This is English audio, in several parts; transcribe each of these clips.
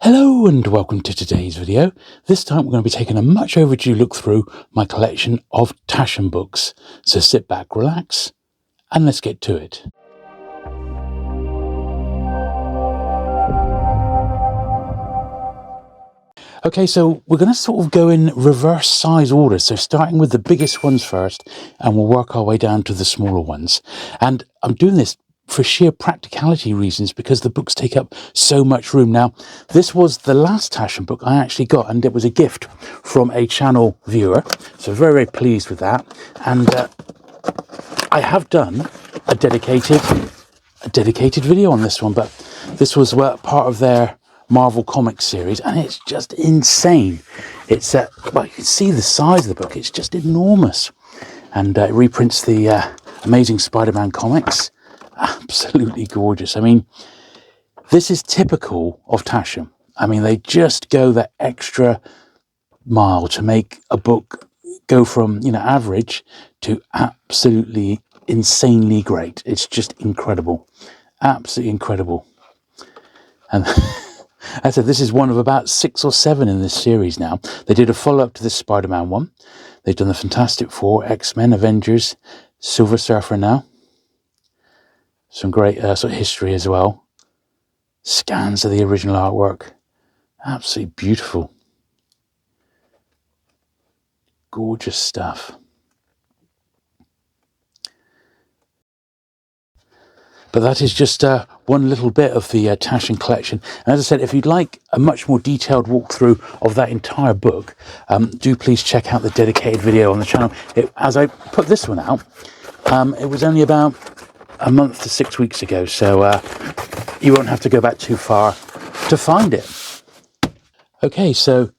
Hello and welcome to today's video. This time we're going to be taking a much overdue look through my collection of Taschen books. So sit back, relax, and let's get to it. Okay, so we're going to sort of go in reverse size order. So starting with the biggest ones first, and we'll work our way down to the smaller ones. And I'm doing this for sheer practicality reasons because the books take up so much room. Now, this was the last Taschen book I actually got, and it was a gift from a channel viewer. So very, very pleased with that. And I have done a dedicated video on this one, but this was part of their Marvel Comics series, and it's just insane. It's well, you can see the size of the book. It's just enormous, and it reprints the amazing SpiderMan comics. Absolutely gorgeous. I mean, this is typical of Taschen. I mean, they just go the extra mile to make a book go from, average to absolutely insanely great. It's just incredible. Absolutely incredible. And as I said, this is one of about 6 or 7 in this series now. They did a follow-up to this Spider-Man one. They've done the Fantastic Four, X-Men, Avengers, Silver Surfer now. Some great sort of history as well. Scans of the original artwork. Absolutely beautiful. Gorgeous stuff. But that is just one little bit of the Taschen collection. And as I said, if you'd like a much more detailed walkthrough of that entire book, do please check out the dedicated video on the channel. As I put this one out, it was only about a month to 6 weeks ago, so you won't have to go back too far to find it. Okay, so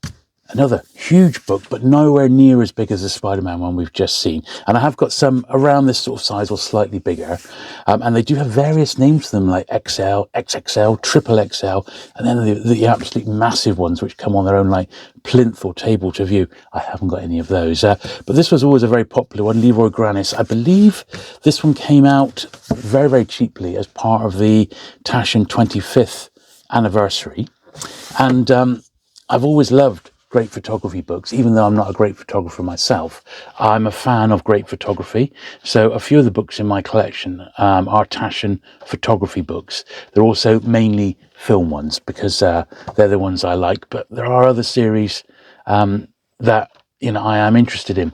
another huge book, but nowhere near as big as the Spider-Man one we've just seen. And I have got some around this sort of size or slightly bigger. And they do have various names to them, like XL, XXL, Triple XL, and then the absolute massive ones, which come on their own, like plinth or table to view. I haven't got any of those. But this was always a very popular one, Leroy Granis. I believe this one came out very, very cheaply as part of the Taschen 25th anniversary. And I've always loved great photography books, even though I'm not a great photographer myself. I'm a fan of great photography. So a few of the books in my collection are Taschen photography books. They're also mainly film ones because they're the ones I like. But there are other series that I am interested in.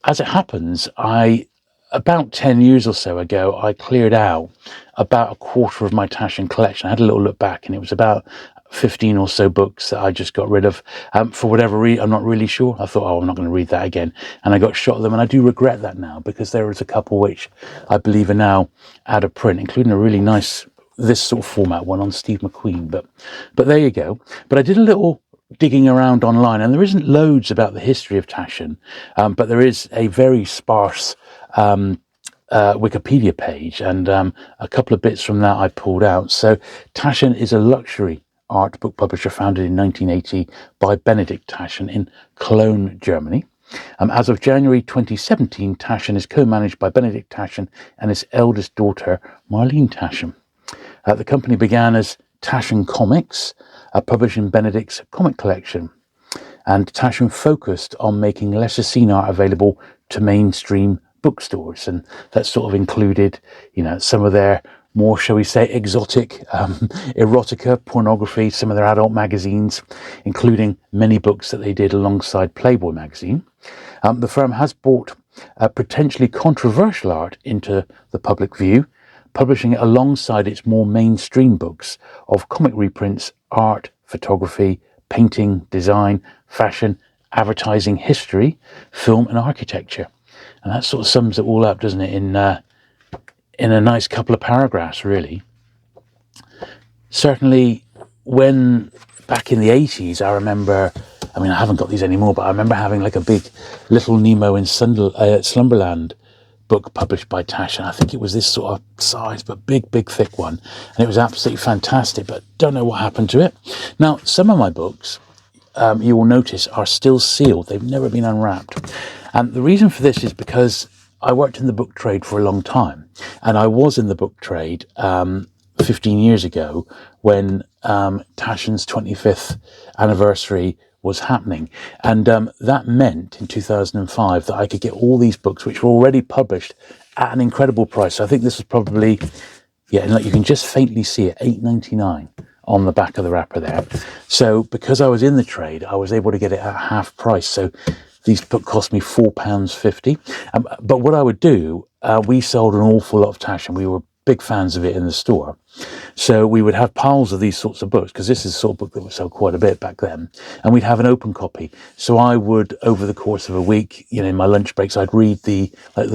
As it happens, about 10 years or so ago, I cleared out about a quarter of my Taschen collection. I had a little look back, and it was about 15 or so books that I just got rid of for whatever reason. I'm not really sure. I thought, I'm not going to read that again, and I got shot of them, and I do regret that now because there is a couple which I believe are now out of print, including a really nice this sort of format one on Steve McQueen. But there you go. But I did a little digging around online, and there isn't loads about the history of Taschen, but there is a very sparse Wikipedia page, and a couple of bits from that I pulled out. So Taschen is a luxury art book publisher founded in 1980 by Benedict Taschen in Cologne, Germany. As of January 2017, Taschen is co-managed by Benedict Taschen and his eldest daughter, Marlene Taschen. The company began as Taschen Comics, publishing Benedict's comic collection. And Taschen focused on making lesser seen art available to mainstream bookstores. And that sort of included, some of their more, shall we say, exotic erotica, pornography, some of their adult magazines, including many books that they did alongside Playboy magazine. The firm has brought potentially controversial art into the public view, publishing it alongside its more mainstream books of comic reprints, art, photography, painting, design, fashion, advertising, history, film and architecture. And that sort of sums it all up, doesn't it, in a nice couple of paragraphs, really. Certainly, when back in the 80s, I remember, I haven't got these anymore, but I remember having like a big Little Nemo in Slumberland book published by Taschen. I think it was this sort of size, but big, thick one. And it was absolutely fantastic, but don't know what happened to it. Now, some of my books, you will notice, are still sealed. They've never been unwrapped. And the reason for this is because I worked in the book trade for a long time, and I was in the book trade 15 years ago when Taschen's 25th anniversary was happening. And that meant in 2005 that I could get all these books, which were already published, at an incredible price. So I think this was probably, yeah, and like you can just faintly see it, $8.99 on the back of the wrapper there. So because I was in the trade, I was able to get it at half price. So these books cost me £4.50. But what I would do, we sold an awful lot of Taschen. We were big fans of it in the store. So we would have piles of these sorts of books, because this is the sort of book that would sell quite a bit back then, and we'd have an open copy. So I would, over the course of a week, you know, in my lunch breaks, I'd read the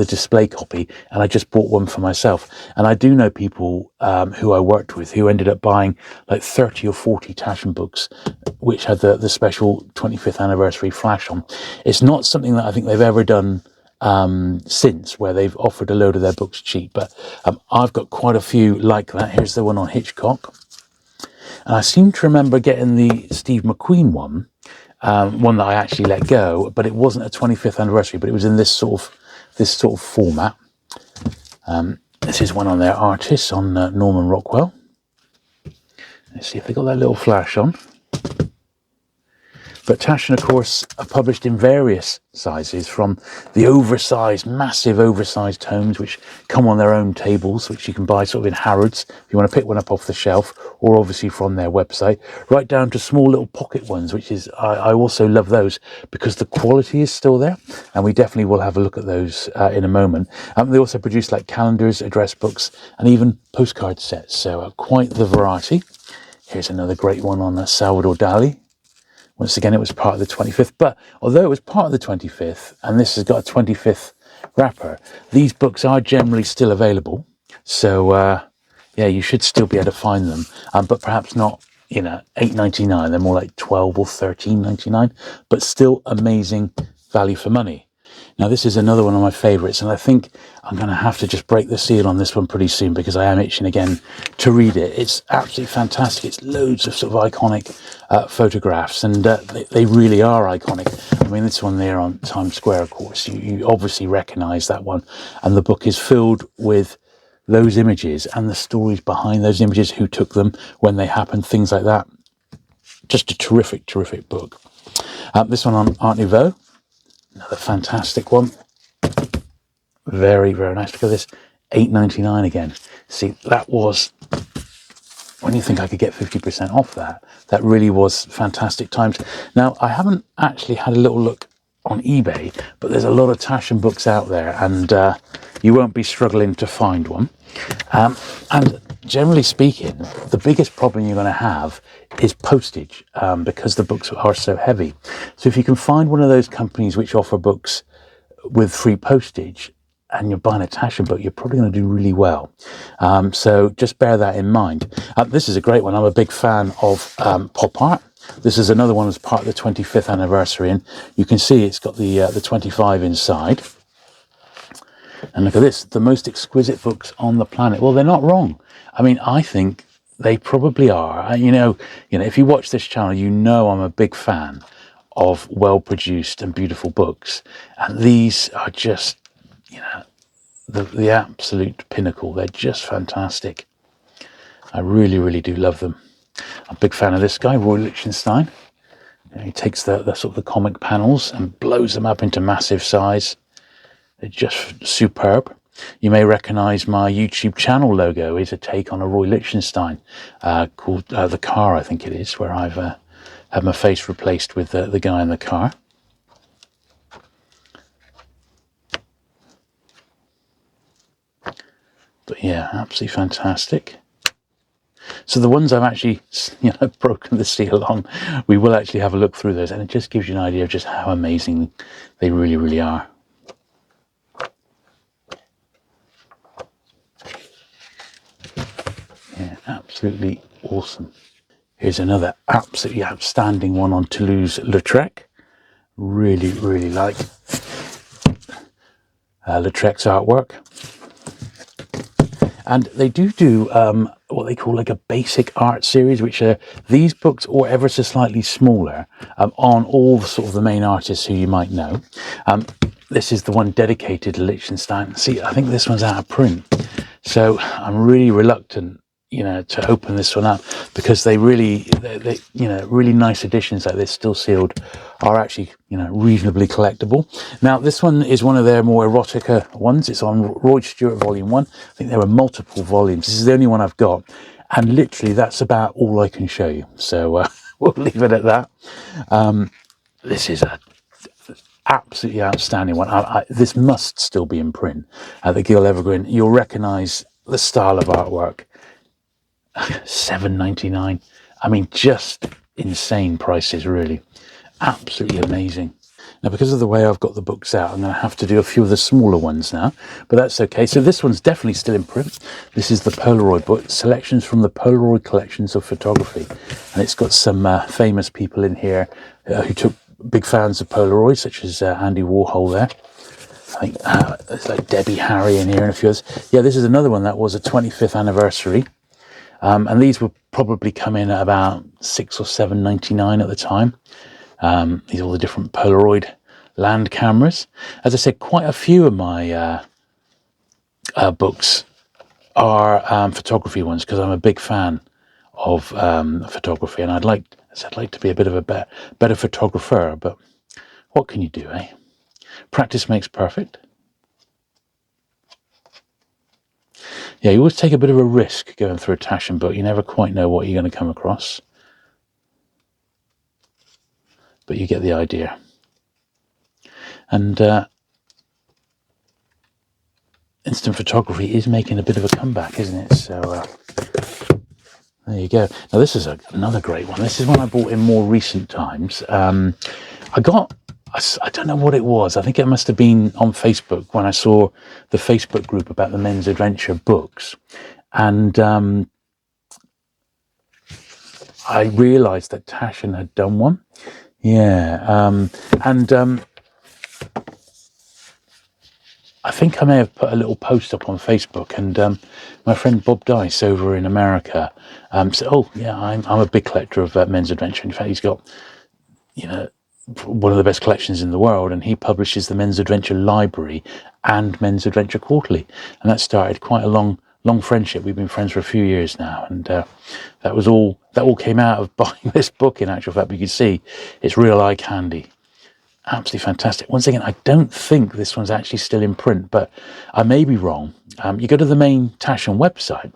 display copy, and I just bought one for myself. And I do know people who I worked with who ended up buying like 30 or 40 Taschen books, which had the special 25th anniversary flash on. It's not something that I think they've ever done since, where they've offered a load of their books cheap, but I've got quite a few like that. Here's the one on Hitchcock, and I seem to remember getting the Steve McQueen one that I actually let go, but it wasn't a 25th anniversary, but it was in this sort of format. This is one on their artists on Norman Rockwell. Let's see if they got that little flash on. But Taschen, of course, are published in various sizes, from the massive oversized tomes, which come on their own tables, which you can buy sort of in Harrods if you want to pick one up off the shelf, or obviously from their website, right down to small little pocket ones, which is, I also love those because the quality is still there, and we definitely will have a look at those in a moment. They also produce like calendars, address books, and even postcard sets, so quite the variety. Here's another great one on Salvador Dali. Once again, it was part of the 25th, but although it was part of the 25th, and this has got a 25th wrapper, these books are generally still available. So, yeah, you should still be able to find them, but perhaps not, you know, $8.99. They're more like $12 or $13.99, but still amazing value for money. Now, this is another one of my favourites, and I think I'm going to have to just break the seal on this one pretty soon, because I am itching again to read it. It's absolutely fantastic. It's loads of sort of iconic photographs, and they really are iconic. I mean, this one there on Times Square, of course, you obviously recognise that one, and the book is filled with those images and the stories behind those images, who took them, when they happened, things like that. Just a terrific, terrific book. This one on Art Nouveau. Another fantastic one. Very, very nice. Look at this. $8.99 again. See, that was, when you think I could get 50% off that really was fantastic times. Now, I haven't actually had a little look on eBay, but there's a lot of Taschen books out there, and you won't be struggling to find one. And generally speaking, the biggest problem you're going to have is postage, because the books are so heavy. So if you can find one of those companies which offer books with free postage, and you're buying a Taschen book, you're probably going to do really well. So just bear that in mind. This is a great one. I'm a big fan of Popart. This is another one as part of the 25th anniversary, and you can see it's got the 25 inside. And look at this, the most exquisite books on the planet. Well, they're not wrong. I mean, I think they probably are. You know, if you watch this channel, you know I'm a big fan of well-produced and beautiful books. And these are just, you know, the absolute pinnacle. They're just fantastic. I really, really do love them. I'm a big fan of this guy, Roy Lichtenstein. He takes the sort of the comic panels and blows them up into massive size. They're just superb. You may recognise my YouTube channel logo is a take on a Roy Lichtenstein called The Car, I think it is, where I've had my face replaced with the guy in the car. But yeah, absolutely fantastic. So the ones I've actually, broken the seal on, we will actually have a look through those, and it just gives you an idea of just how amazing they really, really are. Yeah, absolutely awesome. Here's another absolutely outstanding one on Toulouse-Lautrec. Really, really like Lautrec's artwork. And they do what they call like a basic art series, which are these books or ever so slightly smaller, on all sort of the main artists who you might know. This is the one dedicated to Lichtenstein. See, I think this one's out of print. So I'm really reluctant, to open this one up, because they really nice editions like this, still sealed, are actually reasonably collectible. Now this one is one of their more erotica ones. It's on Roy Stewart Volume 1. I think there are multiple volumes. This is the only one I've got, and literally that's about all I can show you, so we'll leave it at that. This is a absolutely outstanding one. This must still be in print at the Gill Evergreen. You'll recognize the style of artwork. $7.99. I mean, just insane prices, really. Absolutely amazing. Now, because of the way I've got the books out, I'm going to have to do a few of the smaller ones now, but that's okay. So this one's definitely still in print. This is the Polaroid book, Selections from the Polaroid Collections of Photography. And it's got some famous people in here who took big fans of Polaroid, such as Andy Warhol there. I think there's like Debbie Harry in here and a few others. Yeah, this is another one that was a 25th anniversary. And these would probably come in at about $6 or $7.99 at the time. These are all the different Polaroid land cameras. As I said, quite a few of my books are photography ones, because I'm a big fan of photography, and I'd like to be a bit of a better photographer, but what can you do, eh? Practice makes perfect. Yeah, you always take a bit of a risk going through a Taschen book. You never quite know what you're going to come across, but you get the idea. And instant photography is making a bit of a comeback, isn't it? So there you go. Now this is another great one. This is one I bought in more recent times. I don't know what it was. I think it must have been on Facebook when I saw the Facebook group about the men's adventure books. And I realised that Taschen had done one. Yeah. I think I may have put a little post up on Facebook, and my friend Bob Dice over in America said, "Oh yeah, I'm a big collector of men's adventure. In fact, he's got one of the best collections in the world, and he publishes the Men's Adventure Library and Men's Adventure Quarterly." And that started quite a long friendship. We've been friends for a few years now, and that all came out of buying this book. In actual fact, you can see it's real eye candy. Absolutely fantastic. Once again, I don't think this one's actually still in print, but I may be wrong. You go to the main Taschen website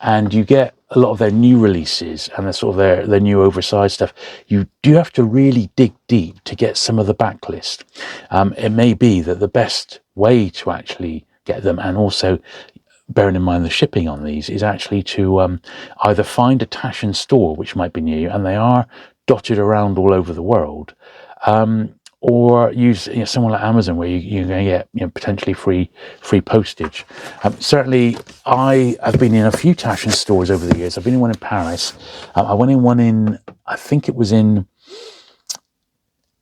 and you get a lot of their new releases and their new oversized stuff. You do have to really dig deep to get some of the backlist. It may be that the best way to actually get them, and also bearing in mind the shipping on these, is actually to either find a Taschen store, which might be near you, and they are dotted around all over the world, or use someone like Amazon, where you're going to get potentially free postage. Certainly, I have been in a few Taschen stores over the years. I've been in one in Paris. I went in one in, I think it was in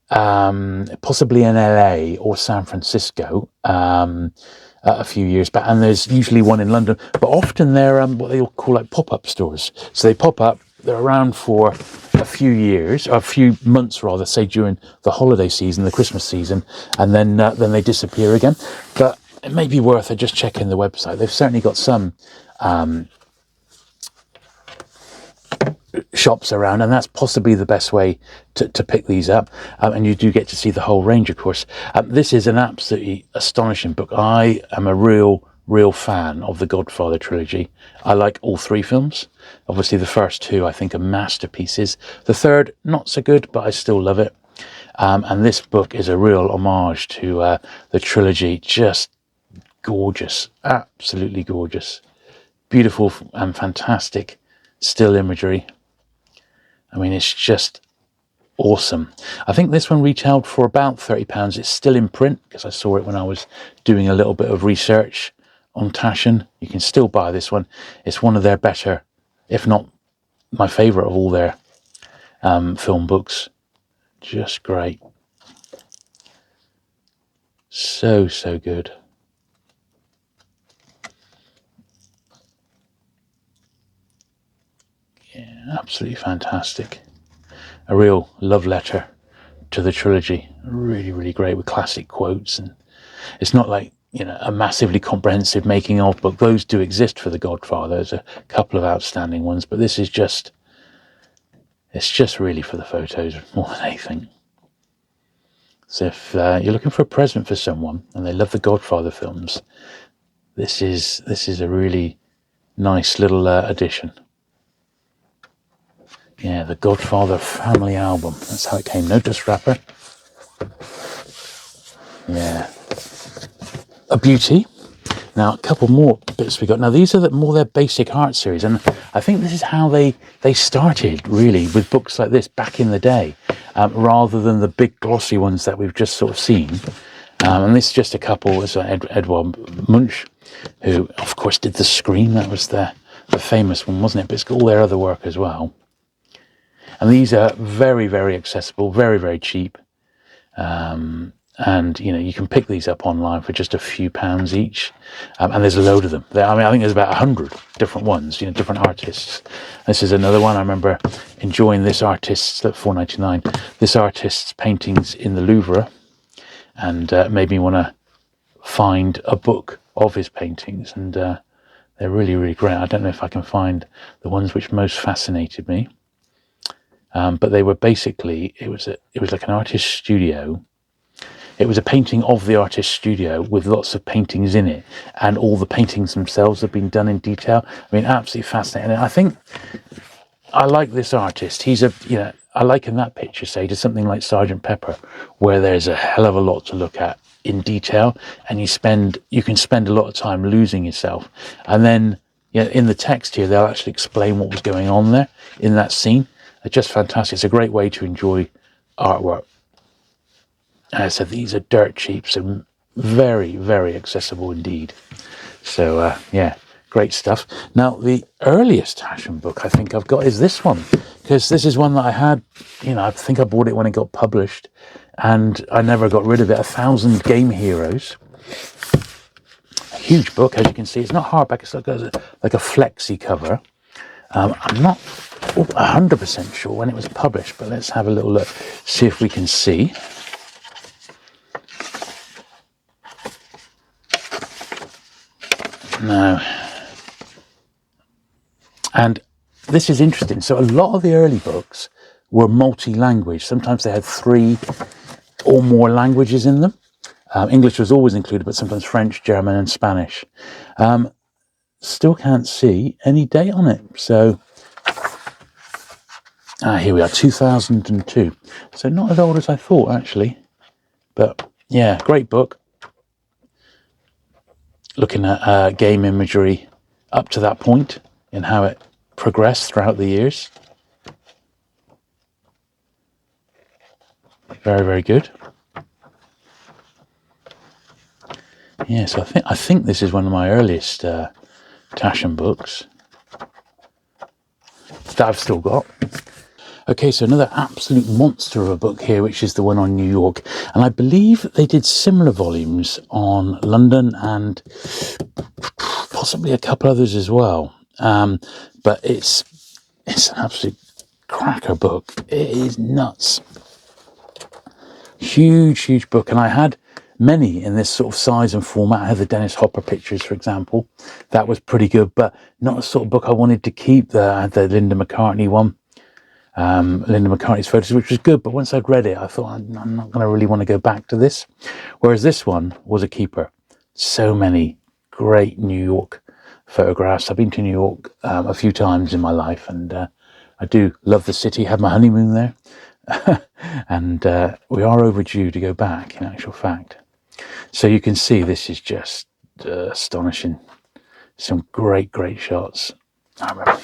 possibly in LA or San Francisco a few years back, and there's usually one in London. But often they're what they call like pop-up stores. So they pop up. They're around for a few years, or a few months rather, say during the holiday season, the Christmas season, and then they disappear again. But it may be worth just checking the website. They've certainly got some shops around, and that's possibly the best way to pick these up. And you do get to see the whole range, of course. This is an absolutely astonishing book. I am a real fan of the Godfather trilogy. I like all three films. Obviously the first two I think are masterpieces. The third, not so good, but I still love it. And this book is a real homage to the trilogy. Just gorgeous, absolutely gorgeous. Beautiful and fantastic still imagery. I mean, it's just awesome. I think this one retailed for about £30. It's still in print, because I saw it when I was doing a little bit of research on Taschen. You can still buy this one. It's one of their better, if not my favourite of all their film books. Just great. So good. Yeah, absolutely fantastic. A real love letter to the trilogy. Really great, with classic quotes. And it's not like a massively comprehensive making of book. Those do exist for The Godfather. There's a couple of outstanding ones, but this is just, it's just really for the photos more than anything. So if you're looking for a present for someone and they love the Godfather films, this is a really nice little addition. Yeah, the Godfather family album. That's how it came. No dust wrapper. Yeah. A beauty. Now, a couple more bits we got. Now, these are more their basic art series. And I think this is how they started, really, with books like this back in the day, rather than the big glossy ones that we've just sort of seen. And this is just a couple. It's Edward Munch, who, of course, did The Scream. That was the famous one, wasn't it? But it's got all their other work as well. And these are very, very accessible, very, very cheap. And, you can pick these up online for just a few pounds each. And there's a load of them. I think there's about 100 different ones, different artists. This is another one. I remember enjoying this artist's, at £4.99, this artist's paintings in the Louvre. And made me want to find a book of his paintings. And they're really, really great. I don't know if I can find the ones which most fascinated me. But they were basically, it was like an artist's studio. It was a painting of the artist's studio with lots of paintings in it, and all the paintings themselves have been done in detail. I mean, absolutely fascinating. And I think I like this artist. He's I liken that picture, say, to something like Sergeant Pepper, where there's a hell of a lot to look at in detail, and you can spend a lot of time losing yourself. And then in the text here, they'll actually explain what was going on there in that scene. It's just fantastic. It's a great way to enjoy artwork. As I said, these are dirt cheap, so very, very accessible indeed. So, great stuff. Now, the earliest Taschen book I think I've got is this one, because this is one that I had, I think I bought it when it got published, and I never got rid of it. 1,000 Game Heroes. A huge book, as you can see. It's not hardback, it's like a flexi cover. I'm not 100% sure when it was published, but let's have a little look, see if we can see. No. And this is interesting. So a lot of the early books were multi-language. Sometimes they had 3 or more languages in them. English was always included, but sometimes French, German, and Spanish. Still can't see any date on it. So, here we are, 2002. So not as old as I thought, actually. But yeah, great book. Looking at game imagery up to that point and how it progressed throughout the years. Very, very good. Yeah, so I think this is one of my earliest Taschen books that I've still got. Okay, so another absolute monster of a book here, which is the one on New York. And I believe they did similar volumes on London and possibly a couple others as well. But it's an absolute cracker book. It is nuts. Huge, huge book. And I had many in this sort of size and format. I had the Dennis Hopper pictures, for example. That was pretty good, but not a sort of book I wanted to keep. I had the Linda McCartney one. Linda McCartney's photos, which was good, but once I'd read it, I thought I'm not going to really want to go back to this. Whereas this one was a keeper. So many great New York photographs. I've been to New York a few times in my life, and I do love the city. Had my honeymoon there, and we are overdue to go back, in actual fact. So you can see this is just astonishing. Some great, great shots. I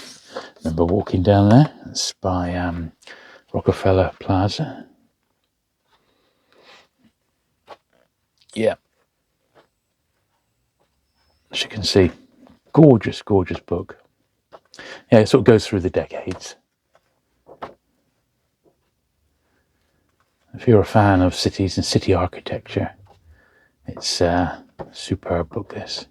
remember walking down there. It's by Rockefeller Plaza. Yeah. As you can see, gorgeous, gorgeous book. Yeah, it sort of goes through the decades. If you're a fan of cities and city architecture, it's a superb book, this.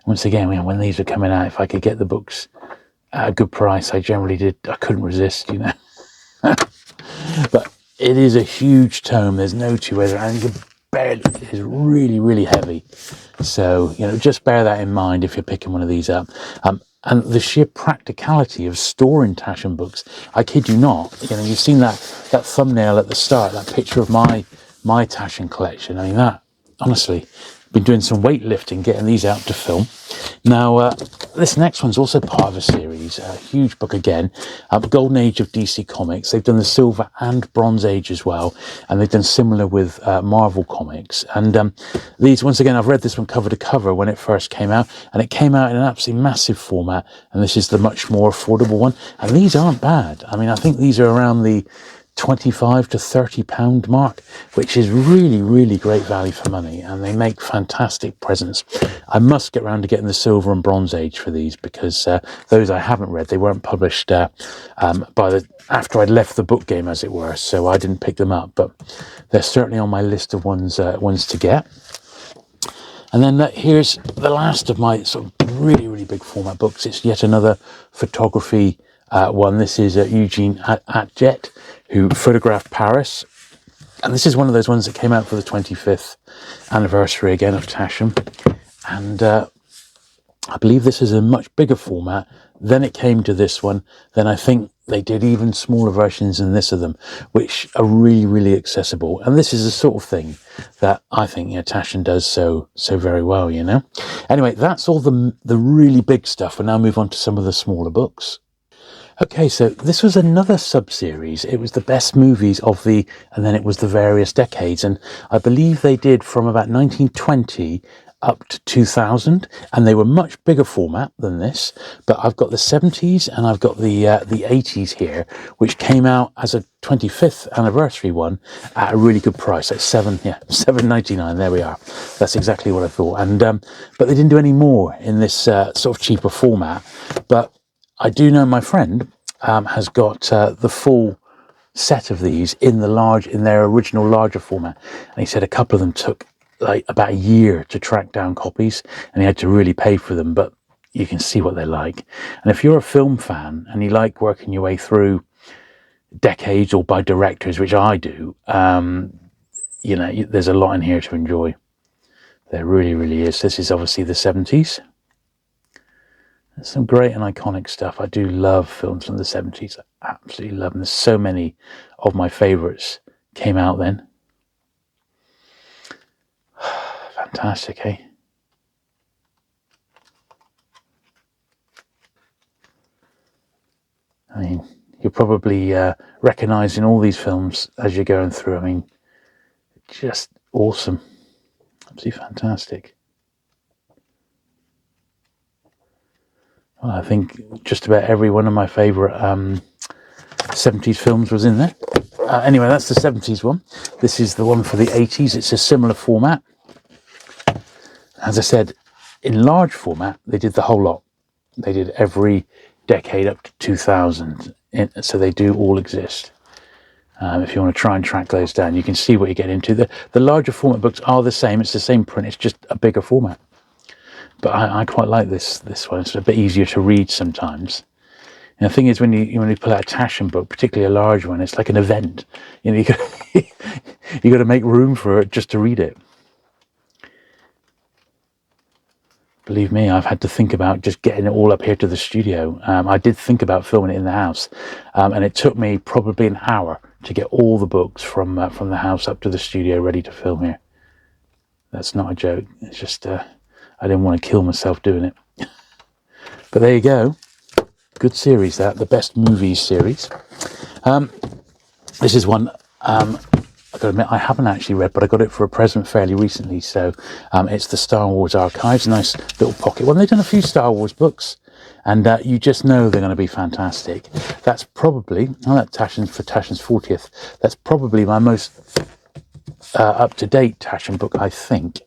Once again, when these were coming out, if I could get the books at a good price, I generally did. I couldn't resist, But it is a huge tome. There's no two ways around. You could barely, is really, really heavy. So, you know, just bear that in mind if you're picking one of these up. And the sheer practicality of storing Taschen books, I kid you not. You know, you've seen that thumbnail at the start, that picture of my Taschen collection. I mean, that, honestly, been doing some weightlifting getting these out to film. Now, this next one's also part of a series, a huge book again, Golden Age of DC Comics. They've done the Silver and Bronze Age as well, and they've done similar with Marvel Comics. And these, once again, I've read this one cover to cover when it first came out, and it came out in an absolutely massive format, and this is the much more affordable one. And these aren't bad. I mean, I think these are around the £25 to £30 mark, which is really, really great value for money, and they make fantastic presents. I must get round to getting the Silver and Bronze Age for these, because those I haven't read. They weren't published after I'd left the book game, as it were, so I didn't pick them up, but they're certainly on my list of ones to get. And then here's the last of my sort of really, really big format books. It's yet another photography one. This is Eugene Jett, who photographed Paris. And this is one of those ones that came out for the 25th anniversary again of Taschen. And I believe this is a much bigger format. Then it came to this one. Then I think they did even smaller versions than this of them, which are really, really accessible. And this is the sort of thing that I think, you know, Taschen does so very well, you know. Anyway, that's all the really big stuff. We'll now move on to some of the smaller books. Okay, so this was another sub-series. It was the best movies of and then it was the various decades. And I believe they did from about 1920 up to 2000, and they were much bigger format than this. But I've got the 70s and I've got the 80s here, which came out as a 25th anniversary one at a really good price. At $7.99. There we are. That's exactly what I thought. And but they didn't do any more in this sort of cheaper format. But I do know my friend has got the full set of these in their original larger format, and he said a couple of them took like about a year to track down copies, and he had to really pay for them. But you can see what they're like. And if you're a film fan and you like working your way through decades or by directors, which I do, you know, there's a lot in here to enjoy. There really, really is. This is obviously the 70s. There's some great and iconic stuff. I do love films from the 70s. I absolutely love them. There's so many of my favourites came out then. Fantastic, eh? I mean, you're probably recognising all these films as you're going through. I mean, just awesome. Absolutely fantastic. Well, I think just about every one of my favourite 70s films was in there. Anyway, that's the 70s one. This is the one for the 80s. It's a similar format. As I said, in large format, they did the whole lot. They did every decade up to 2000. So they do all exist. If you want to try and track those down, you can see what you get into. The larger format books are the same. It's the same print. It's just a bigger format. But I quite like this one. It's a bit easier to read sometimes. And the thing is, when you pull out a Taschen book, particularly a large one, it's like an event. You know, you got to make room for it just to read it. Believe me, I've had to think about just getting it all up here to the studio. I did think about filming it in the house, and it took me probably an hour to get all the books from the house up to the studio ready to film here. That's not a joke. It's just I didn't want to kill myself doing it. But there you go. Good series, that. The Best Movies series. This is one, I've got to admit, I haven't actually read, but I got it for a present fairly recently. So it's the Star Wars Archives. Nice little pocket one. They've done a few Star Wars books, and you just know they're going to be fantastic. That's probably, Tashen's for Tashen's 40th. That's probably my most up-to-date Taschen book, I think.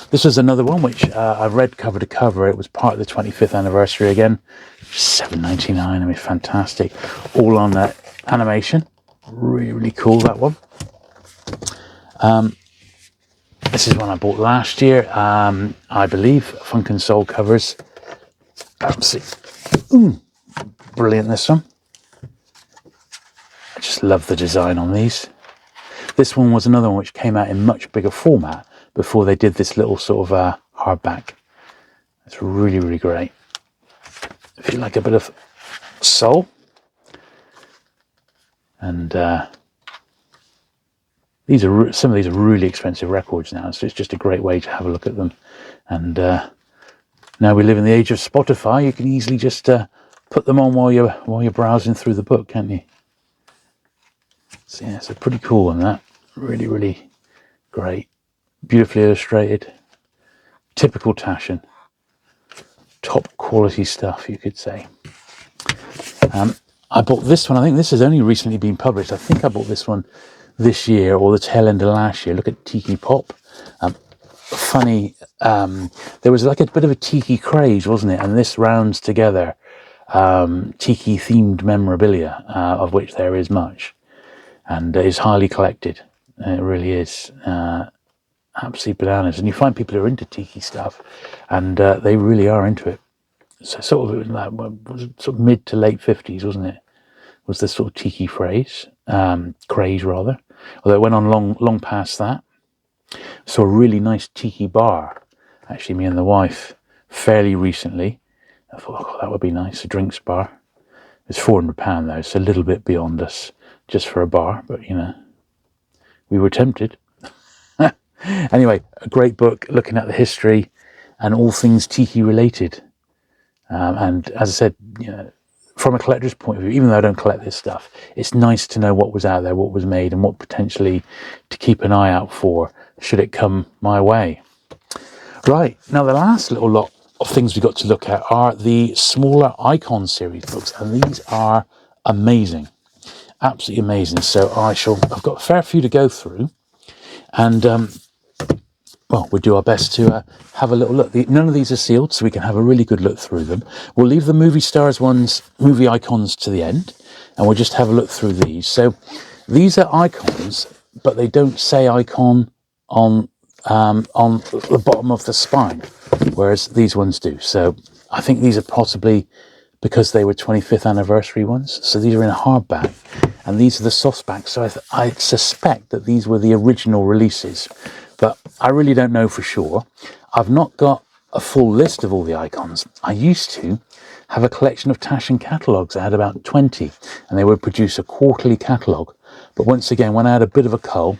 This was another one which I've read cover to cover. It was part of the 25th anniversary again. $7.99. I mean, fantastic. All on animation. Really, really cool, that one. This is one I bought last year. I believe Funkin Soul covers. Absolutely brilliant, this one. I just love the design on these. This one was another one which came out in much bigger format before they did this little sort of hardback. It's really, really great. If you like a bit of soul. And some of these are really expensive records now, so it's just a great way to have a look at them. And now we live in the age of Spotify. You can easily just put them on while you're browsing through the book, can't you? So yeah, it's a pretty cool one, that. Really, really great. Beautifully illustrated. Typical Taschen. Top quality stuff, you could say. I bought this one. I think this has only recently been published. I think I bought this one this year or the tail end of last year. Look at Tiki Pop. Funny. There was like a bit of a tiki craze, wasn't it? And this rounds together tiki themed memorabilia, of which there is much, and is highly collected. It really is. Absolutely bananas. And you find people who are into tiki stuff, and they really are into it. So sort of, it was like, was it sort of mid to late 50s, wasn't it? Was the sort of tiki craze rather. Although it went on long past that. Saw a really nice tiki bar, actually, me and the wife, fairly recently. I thought, oh, that would be nice, a drinks bar. It's £400 though, so a little bit beyond us just for a bar, but you know, we were tempted. Anyway, a great book looking at the history and all things tiki related. And as I said, you know, from a collector's point of view, even though I don't collect this stuff, it's nice to know what was out there, what was made, and what potentially to keep an eye out for should it come my way. Right, now the last little lot of things we've got to look at are the smaller Icon series books, and these are amazing, absolutely amazing. So I've got a fair few to go through, and well, we'll do our best to have a little look. None of these are sealed, so we can have a really good look through them. We'll leave the movie stars ones, movie icons, to the end, and we'll just have a look through these. So these are icons, but they don't say icon on the bottom of the spine, whereas these ones do. So I think these are possibly because they were 25th anniversary ones. So these are in a hardback, and these are the softbacks. So I suspect that these were the original releases, but I really don't know for sure. I've not got a full list of all the icons. I used to have a collection of Taschen catalogues. I had about 20, and they would produce a quarterly catalogue. But once again, when I had a bit of a cull,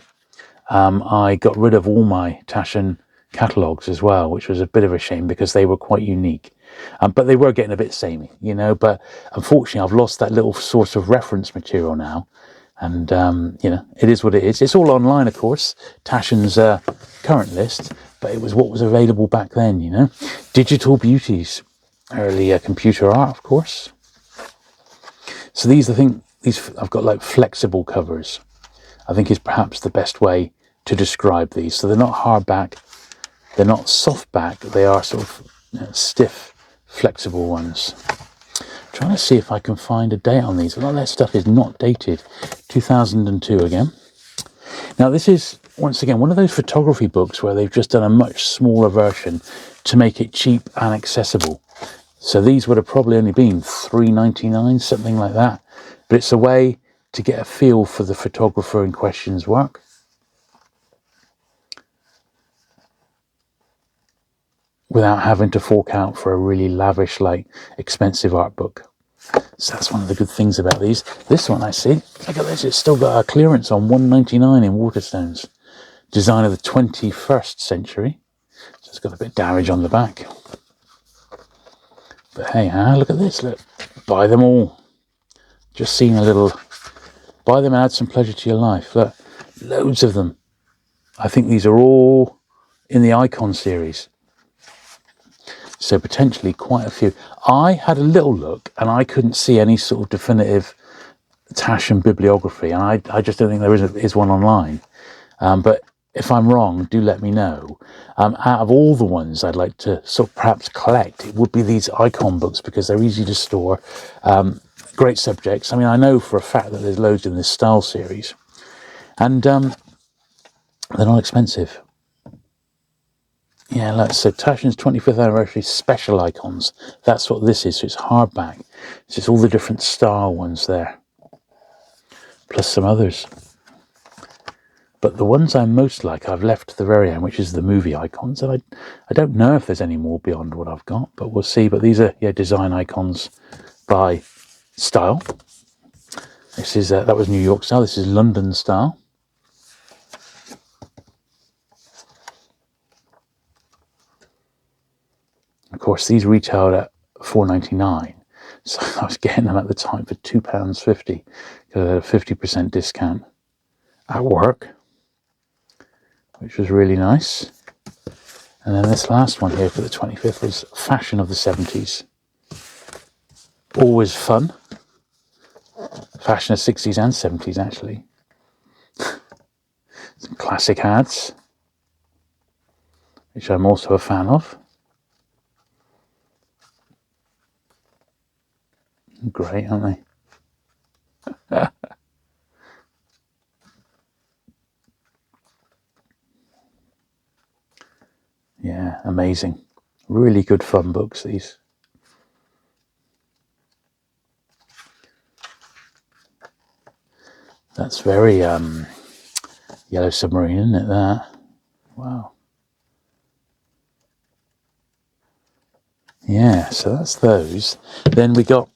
I got rid of all my Taschen catalogues as well, which was a bit of a shame because they were quite unique. But they were getting a bit samey, you know. But unfortunately, I've lost that little source of reference material now. And, you know, it is what it is. It's all online, of course, Taschen's current list, but it was what was available back then, you know. Digital beauties, early computer art, of course. So these, I think, I've got like flexible covers, I think is perhaps the best way to describe these. So they're not hardback, they're not softback, they are sort of, you know, stiff, flexible ones. Trying to see if I can find a date on these. A lot of that stuff is not dated. 2002 again. Now this is, once again, one of those photography books where they've just done a much smaller version to make it cheap and accessible. So these would have probably only been $3.99, something like that. But it's a way to get a feel for the photographer in question's work. Without having to fork out for a really lavish, like, expensive art book. So that's one of the good things about these. This one I see, look at this, it's still got a clearance on $1.99 in Waterstones. Design of the 21st century. So it's got a bit of damage on the back. But hey, look at this, look. Buy them all. Just seen a little, buy them and add some pleasure to your life. Look, loads of them. I think these are all in the Icon series. So potentially quite a few. I had a little look and I couldn't see any sort of definitive Taschen bibliography, and I just don't think there is one online. But if I'm wrong, do let me know. Out of all the ones I'd like to sort of perhaps collect, it would be these Icon books because they're easy to store. Great subjects. I mean, I know for a fact that there's loads in this style series, and they're not expensive. Yeah, look, so Taschen's 25th anniversary special icons. That's what this is. So it's hardback. It's just all the different style ones there, plus some others. But the ones I most like, I've left to the very end, which is the movie icons. And I don't know if there's any more beyond what I've got, but we'll see. But these are, yeah, design icons by style. This is, that was New York style. This is London style. Of course, these retailed at £4.99. So I was getting them at the time for £2.50 because I had a 50% discount at work, which was really nice. And then this last one here for the 25th was Fashion of the 70s. Always fun. Fashion of 60s and 70s, actually. Some classic ads, which I'm also a fan of. Great, aren't they? Yeah, amazing. Really good fun books, these. That's very Yellow Submarine, isn't it, that? Wow. Yeah, so that's those. Then we got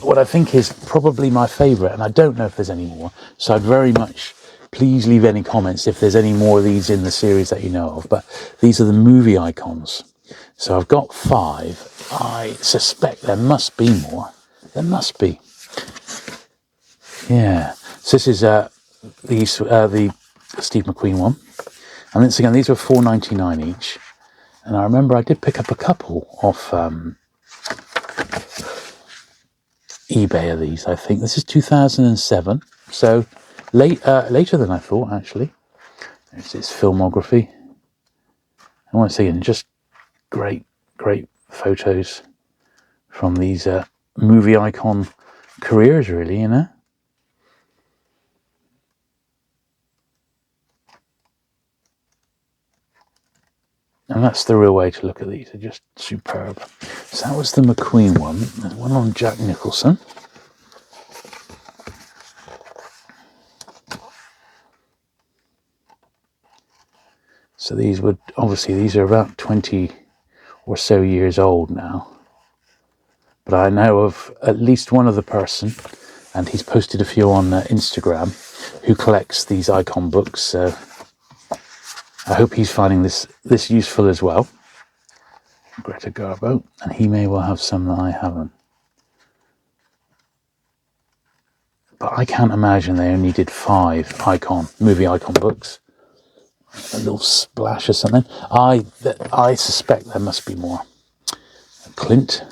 what I think is probably my favourite, and I don't know if there's any more, so I'd very much please leave any comments if there's any more of these in the series that you know of. But these are the movie icons. So I've got 5. I suspect there must be more. There must be. Yeah. So this is the Steve McQueen one. And once again, these were £4.99 each. And I remember I did pick up a couple off eBay of these, I think. This is 2007. So later than I thought, actually. There's his filmography. And once again, just great photos from these movie icon careers, really, you know. And that's the real way to look at these. They're just superb. So that was the McQueen one. There's one on Jack Nicholson. So these would, obviously, these are about 20 or so years old now. But I know of at least one other person, and he's posted a few on Instagram, who collects these icon books. So I hope he's finding this useful as well. Greta Garbo, and he may well have some that I haven't. But I can't imagine they only did 5 movie icon books. A little splash or something. I suspect there must be more. Clint.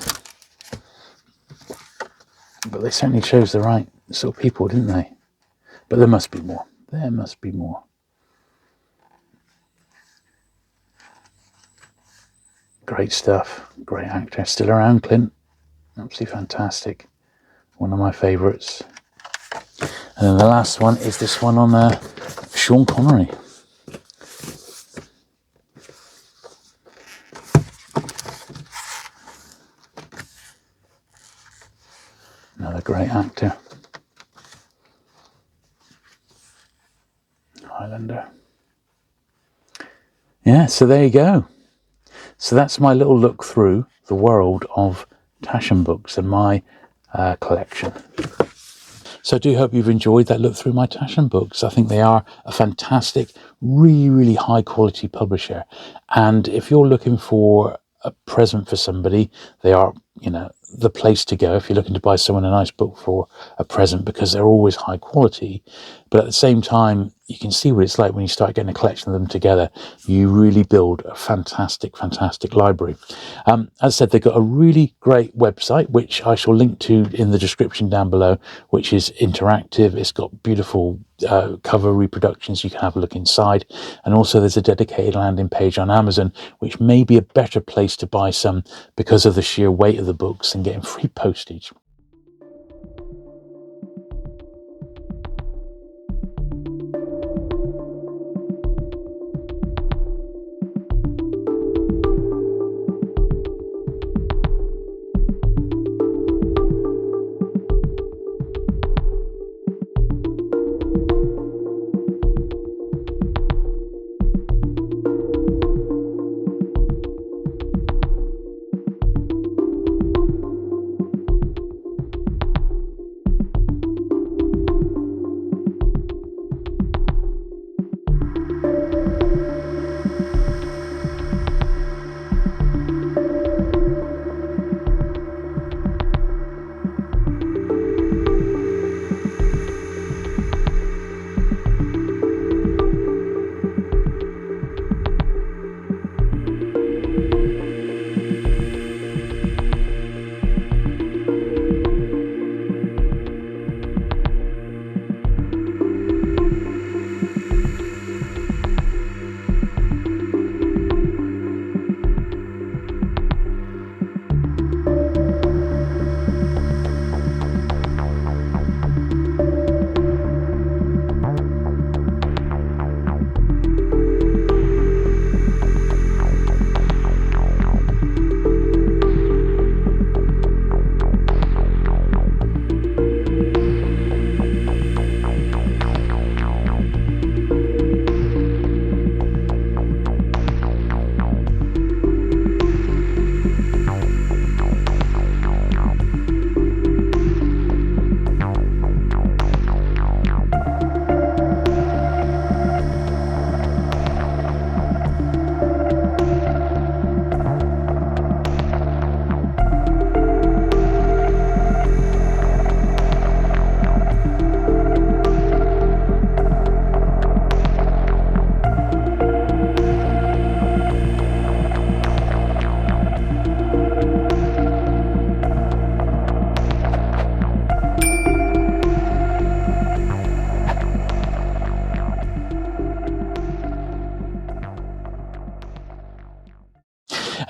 But they certainly chose the right sort of people, didn't they? But there must be more. There must be more. Great stuff. Great actor. Still around, Clint. Absolutely fantastic. One of my favourites. And then the last one is this one on Sean Connery. Another great actor. Highlander. Yeah, so there you go. So that's my little look through the world of Taschen books and my collection. So I do hope you've enjoyed that look through my Taschen books. I think they are a fantastic, really high quality publisher. And if you're looking for a present for somebody, they are, you know, the place to go if you're looking to buy someone a nice book for a present, because they're always high quality. But at the same time, you can see what it's like when you start getting a collection of them together. You really build a fantastic library. As I said, they've got a really great website, which I shall link to in the description down below, which is interactive. It's got beautiful cover reproductions. You can have a look inside. And also there's a dedicated landing page on Amazon, which may be a better place to buy some because of the sheer weight of the books and getting free postage.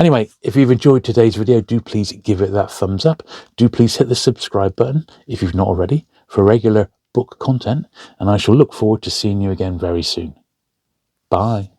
Anyway, if you've enjoyed today's video, do please give it that thumbs up. Do please hit the subscribe button if you've not already for regular book content, and I shall look forward to seeing you again very soon. Bye.